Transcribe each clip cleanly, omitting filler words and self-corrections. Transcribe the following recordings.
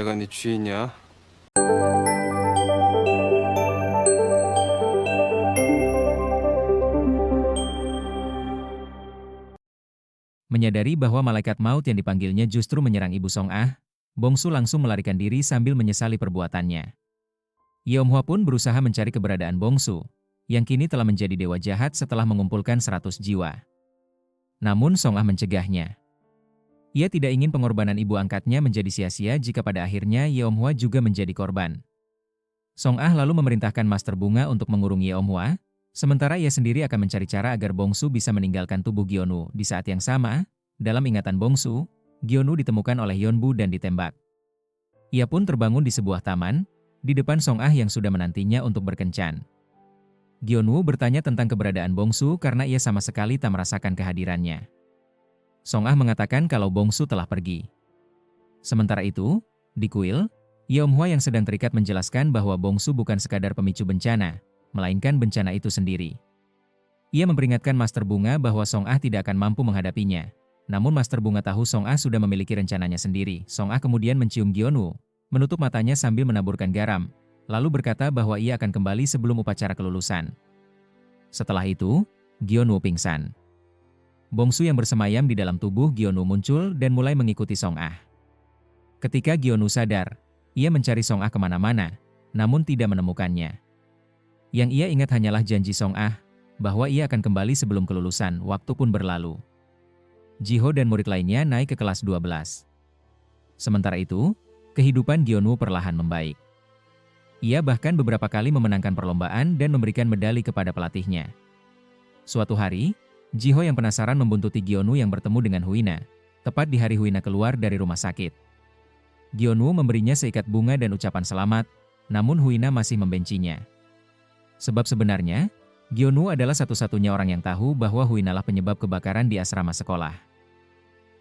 내가 네 주인이야? Menyadari bahwa malaikat maut yang dipanggilnya justru menyerang Ibu Song Ah, Bongsu langsung melarikan diri sambil menyesali perbuatannya. Yeomhwa pun berusaha mencari keberadaan Bongsu, yang kini telah menjadi dewa jahat setelah mengumpulkan 100 jiwa. Namun Song Ah mencegahnya. Ia tidak ingin pengorbanan ibu angkatnya menjadi sia-sia jika pada akhirnya Yeomhwa juga menjadi korban. Song Ah lalu memerintahkan Master Bunga untuk mengurung Yeomhwa, sementara ia sendiri akan mencari cara agar Bongsu bisa meninggalkan tubuh Gyeonu. Di saat yang sama, dalam ingatan Bongsu, Gyeonu ditemukan oleh Yeonbu dan ditembak. Ia pun terbangun di sebuah taman, di depan Song Ah yang sudah menantinya untuk berkencan. Gyeonu bertanya tentang keberadaan Bongsu karena ia sama sekali tak merasakan kehadirannya. Song Ah mengatakan kalau Bongsu telah pergi. Sementara itu, di kuil, Yeomhwa yang sedang terikat menjelaskan bahwa Bongsu bukan sekadar pemicu bencana, melainkan bencana itu sendiri. Ia memperingatkan Master Bunga bahwa Song Ah tidak akan mampu menghadapinya. Namun Master Bunga tahu Song Ah sudah memiliki rencananya sendiri. Song Ah kemudian mencium Gyeonu, menutup matanya sambil menaburkan garam, lalu berkata bahwa ia akan kembali sebelum upacara kelulusan. Setelah itu, Gyeonu pingsan. Bongsu yang bersemayam di dalam tubuh Gyeonu muncul dan mulai mengikuti Song Ah. Ketika Gyeonu sadar, ia mencari Song Ah kemana-mana, namun tidak menemukannya. Yang ia ingat hanyalah janji Song Ah, bahwa ia akan kembali sebelum kelulusan. Waktu pun berlalu. Jiho dan murid lainnya naik ke kelas 12. Sementara itu, kehidupan Gyeonu perlahan membaik. Ia bahkan beberapa kali memenangkan perlombaan dan memberikan medali kepada pelatihnya. Suatu hari, Jiho yang penasaran membuntuti Gyeonu yang bertemu dengan Huina, tepat di hari Huina keluar dari rumah sakit. Gyeonu memberinya seikat bunga dan ucapan selamat, namun Huina masih membencinya. Sebab sebenarnya, Gyeonu adalah satu-satunya orang yang tahu bahwa Huinalah penyebab kebakaran di asrama sekolah.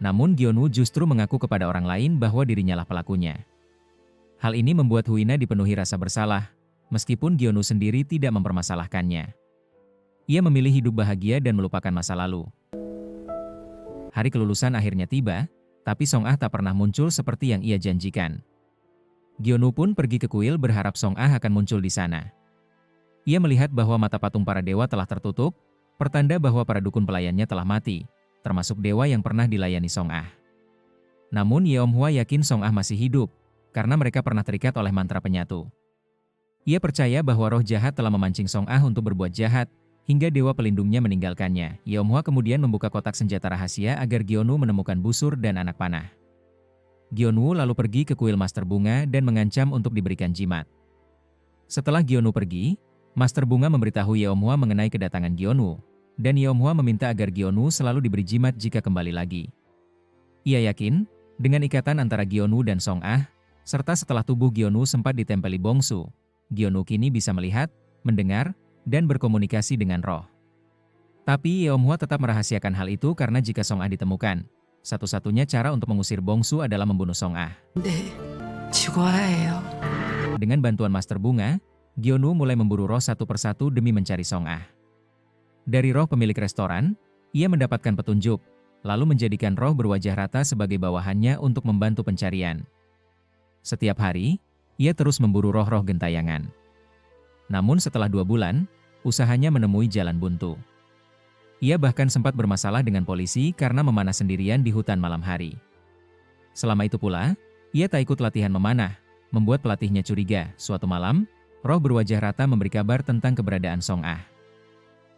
Namun Gyeonu justru mengaku kepada orang lain bahwa dirinya lah pelakunya. Hal ini membuat Huina dipenuhi rasa bersalah, meskipun Gyeonu sendiri tidak mempermasalahkannya. Ia memilih hidup bahagia dan melupakan masa lalu. Hari kelulusan akhirnya tiba, tapi Song Ah tak pernah muncul seperti yang ia janjikan. Gyeonu pun pergi ke kuil berharap Song Ah akan muncul di sana. Ia melihat bahwa mata patung para dewa telah tertutup, pertanda bahwa para dukun pelayannya telah mati, termasuk dewa yang pernah dilayani Song Ah. Namun Yeomhwa yakin Song Ah masih hidup, karena mereka pernah terikat oleh mantra penyatu. Ia percaya bahwa roh jahat telah memancing Song Ah untuk berbuat jahat, hingga dewa pelindungnya meninggalkannya. Yeomhwa kemudian membuka kotak senjata rahasia agar Gyeonu menemukan busur dan anak panah. Gyeonu lalu pergi ke kuil Master Bunga dan mengancam untuk diberikan jimat. Setelah Gyeonu pergi, Master Bunga memberitahu Yeomhwa mengenai kedatangan Gyeonu, dan Yeomhwa meminta agar Gyeonu selalu diberi jimat jika kembali lagi. Ia yakin, dengan ikatan antara Gyeonu dan Song Ah, serta setelah tubuh Gyeonu sempat ditempeli Bongsu, Gyeonu kini bisa melihat, mendengar, dan berkomunikasi dengan roh. Tapi Yeomhwa tetap merahasiakan hal itu karena jika Song Ah ditemukan, satu-satunya cara untuk mengusir Bongsu adalah membunuh Song Ah. 네, 죽어야 해요. Dengan bantuan Master Bunga, Gyeonu mulai memburu roh satu persatu demi mencari Song Ah. Dari roh pemilik restoran, ia mendapatkan petunjuk, lalu menjadikan roh berwajah rata sebagai bawahannya untuk membantu pencarian. Setiap hari, ia terus memburu roh-roh gentayangan. Namun setelah 2 bulan, usahanya menemui jalan buntu. Ia bahkan sempat bermasalah dengan polisi karena memanah sendirian di hutan malam hari. Selama itu pula, ia tak ikut latihan memanah, membuat pelatihnya curiga. Suatu malam, roh berwajah rata memberi kabar tentang keberadaan Song Ah.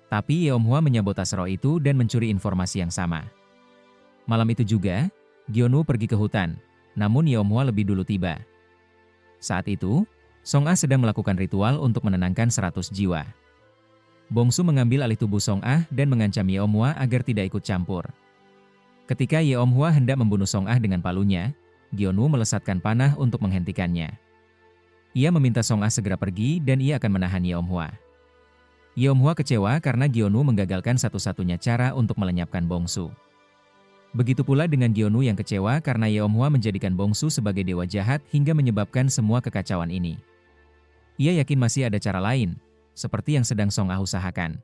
Tapi Yeomhwa menyabotase roh itu dan mencuri informasi yang sama. Malam itu juga, Gyeonu pergi ke hutan, namun Yeomhwa lebih dulu tiba. Saat itu, Song Ah sedang melakukan ritual untuk menenangkan 100 jiwa. Bongsu mengambil alih tubuh Song Ah dan mengancam Yeomhwa agar tidak ikut campur. Ketika Yeomhwa hendak membunuh Song Ah dengan palunya, Gyeonu melesatkan panah untuk menghentikannya. Ia meminta Song Ah segera pergi dan ia akan menahan Yeomhwa. Yeomhwa kecewa karena Gyeonu menggagalkan satu-satunya cara untuk melenyapkan Bongsu. Begitu pula dengan Gyeonu yang kecewa karena Yeomhwa menjadikan Bongsu sebagai dewa jahat hingga menyebabkan semua kekacauan ini. Ia yakin masih ada cara lain, seperti yang sedang Song Ah usahakan.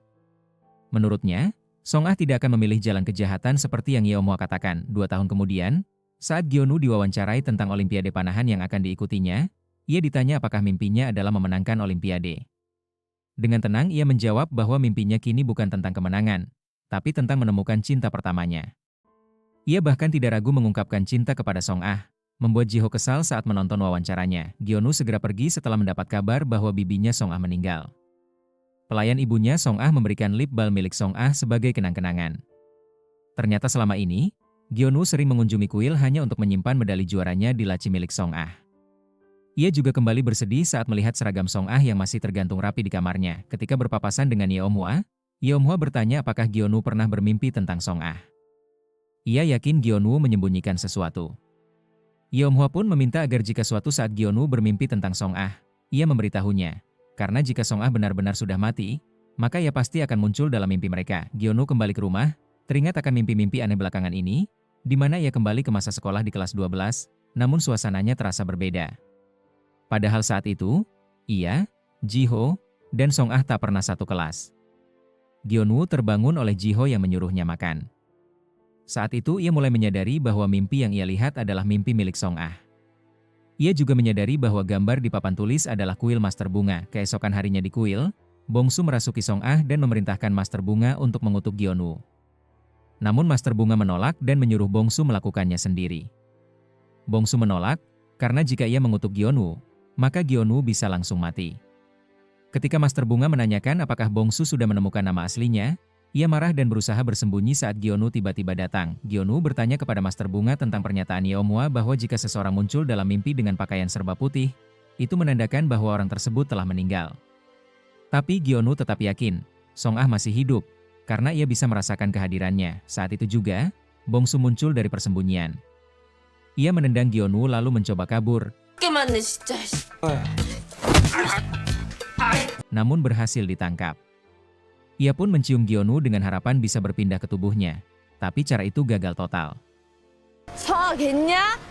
Menurutnya, Song Ah tidak akan memilih jalan kejahatan seperti yang Yeomhwa katakan. 2 tahun kemudian, saat Gyeonu diwawancarai tentang Olimpiade panahan yang akan diikutinya, ia ditanya apakah mimpinya adalah memenangkan Olimpiade. Dengan tenang ia menjawab bahwa mimpinya kini bukan tentang kemenangan, tapi tentang menemukan cinta pertamanya. Ia bahkan tidak ragu mengungkapkan cinta kepada Song Ah, membuat Jiho kesal saat menonton wawancaranya. Gyeonu segera pergi setelah mendapat kabar bahwa bibinya Song Ah meninggal. Pelayan ibunya Song Ah memberikan lip balm milik Song Ah sebagai kenang-kenangan. Ternyata selama ini, Gyeonu sering mengunjungi kuil hanya untuk menyimpan medali juaranya di laci milik Song Ah. Ia juga kembali bersedih saat melihat seragam Song Ah yang masih tergantung rapi di kamarnya. Ketika berpapasan dengan Yeomhwa, Yeomhwa bertanya apakah Gyeonu pernah bermimpi tentang Song Ah. Ia yakin Gyeonu menyembunyikan sesuatu. Yeomhwa pun meminta agar jika suatu saat Gyeonu bermimpi tentang Song Ah, ia memberitahunya. Karena jika Song Ah benar-benar sudah mati, maka ia pasti akan muncul dalam mimpi mereka. Gyeonu kembali ke rumah, teringat akan mimpi-mimpi aneh belakangan ini, di mana ia kembali ke masa sekolah di kelas 12, namun suasananya terasa berbeda. Padahal saat itu, ia, Jiho, dan Song Ah tak pernah satu kelas. Gyeonu terbangun oleh Jiho yang menyuruhnya makan. Saat itu ia mulai menyadari bahwa mimpi yang ia lihat adalah mimpi milik Song Ah. Ia juga menyadari bahwa gambar di papan tulis adalah kuil Master Bunga. Keesokan harinya di kuil, Bongsu merasuki Song Ah dan memerintahkan Master Bunga untuk mengutuk Gyeonu. Namun Master Bunga menolak dan menyuruh Bongsu melakukannya sendiri. Bongsu menolak, karena jika ia mengutuk Gyeonu, maka Gyeonu bisa langsung mati. Ketika Master Bunga menanyakan apakah Bongsu sudah menemukan nama aslinya, ia marah dan berusaha bersembunyi saat Gyeonu tiba-tiba datang. Gyeonu bertanya kepada Master Bunga tentang pernyataan Yeomhwa bahwa jika seseorang muncul dalam mimpi dengan pakaian serba putih, itu menandakan bahwa orang tersebut telah meninggal. Tapi Gyeonu tetap yakin, Song Ah masih hidup, karena ia bisa merasakan kehadirannya. Saat itu juga, Bongsu muncul dari persembunyian. Ia menendang Gyeonu lalu mencoba kabur, namun berhasil ditangkap. Ia pun mencium Gyeonu dengan harapan bisa berpindah ke tubuhnya, tapi cara itu gagal total. 성아 겠냐?